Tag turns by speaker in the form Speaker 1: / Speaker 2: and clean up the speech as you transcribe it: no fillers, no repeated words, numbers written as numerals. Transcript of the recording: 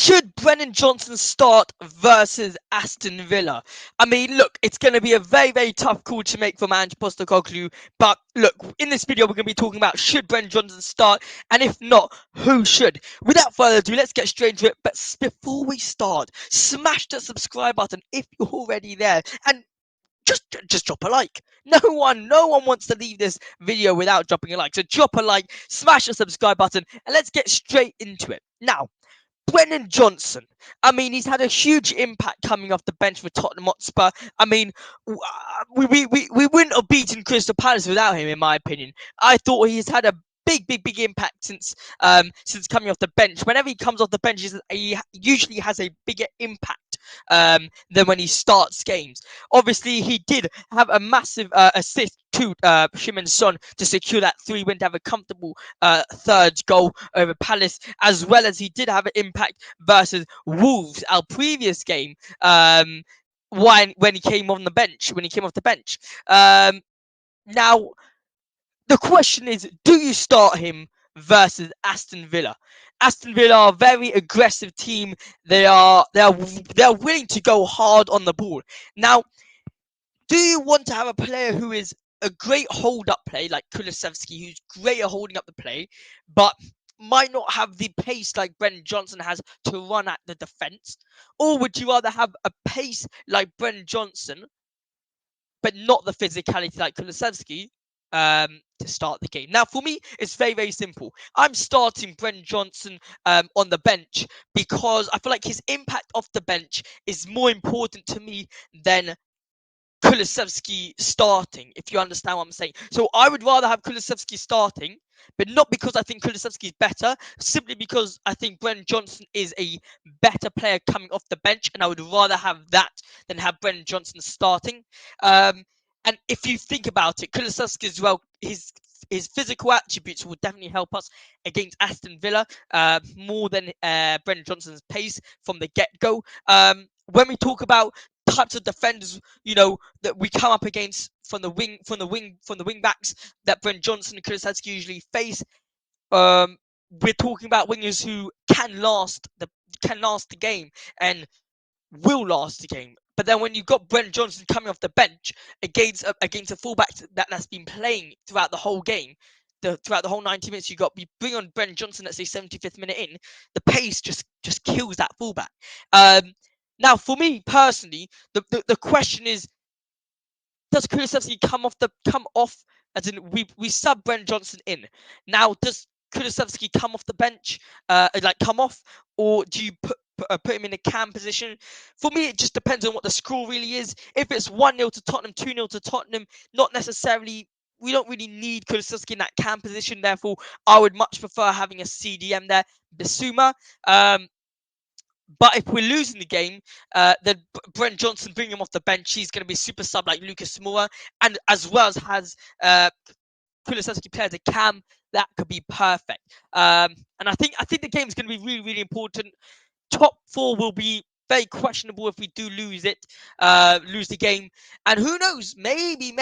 Speaker 1: Should Brennan Johnson start versus Aston Villa? I mean, look, it's going to be a very, very tough call to make from Ange Postecoglou. But look, in this video, we're going to be talking about should Brennan Johnson start, and if not, who should? Without further ado, let's get straight into it. But before we start, smash the subscribe button if you're already there, and just drop a like. No one wants to leave this video without dropping a like. So drop a like, smash the subscribe button, and let's get straight into it. Now, Brennan Johnson. I mean, he's had a huge impact coming off the bench for Tottenham Hotspur. I mean, we wouldn't have beaten Crystal Palace without him, in my opinion. I thought he's had a big impact since coming off the bench. Whenever he comes off the bench, he usually has a bigger impact than when he starts games. Obviously, he did have a massive assist to Heung-Min Son to secure that 3-win to have a comfortable third goal over Palace, as well as he did have an impact versus Wolves, our previous game, when he came on the bench, when he came off the bench. Now, the question is, do you start him versus Aston Villa? Aston Villa are a very aggressive team. They're willing to go hard on the ball. Now, do you want to have a player who is a great hold-up play, like Kulusevski, who's great at holding up the play, but might not have the pace like Brennan Johnson has to run at the defence? Or would you rather have a pace like Brennan Johnson, but not the physicality like Kulusevski, to start the game? Now, for me, it's very, very simple. I'm starting Brennan Johnson on the bench because I feel like his impact off the bench is more important to me than Kulusevski starting, if you understand what I'm saying. So I would rather have Kulusevski starting, but not because I think Kulusevski is better, simply because I think Brennan Johnson is a better player coming off the bench, and I would rather have that than have Brennan Johnson starting. And if you think about it, Kulusevski as well, his physical attributes will definitely help us against Aston Villa more than Brennan Johnson's pace from the get-go. When we talk about types of defenders, that we come up against from the wing backs that Brennan Johnson and Kulusevski usually face, we're talking about wingers who can last the game and will last the game. But then when you've got Brennan Johnson coming off the bench against a fullback that's been playing throughout the whole game, throughout the whole 90 minutes, you bring on Brennan Johnson at say 75th minute in, the pace just kills that fullback. Now, for me personally, the question is, does Kulusevski come off? As in, we sub Brennan Johnson in. Now, does Kulusevski come off the bench, come off, or do you put him in a cam position? For me, it just depends on what the score really is. If it's 1-0 to Tottenham, 2-0 to Tottenham, not necessarily. We don't really need Kulusevski in that cam position. Therefore, I would much prefer having a CDM there, Bissouma. But if we're losing the game, then Brennan Johnson, bring him off the bench. He's going to be super sub like Lucas Moura, and as well as has Kulusevski play as a cam. That could be perfect. And I think the game is going to be really, really important. Top 4 will be very questionable if we do lose the game. And who knows? Maybe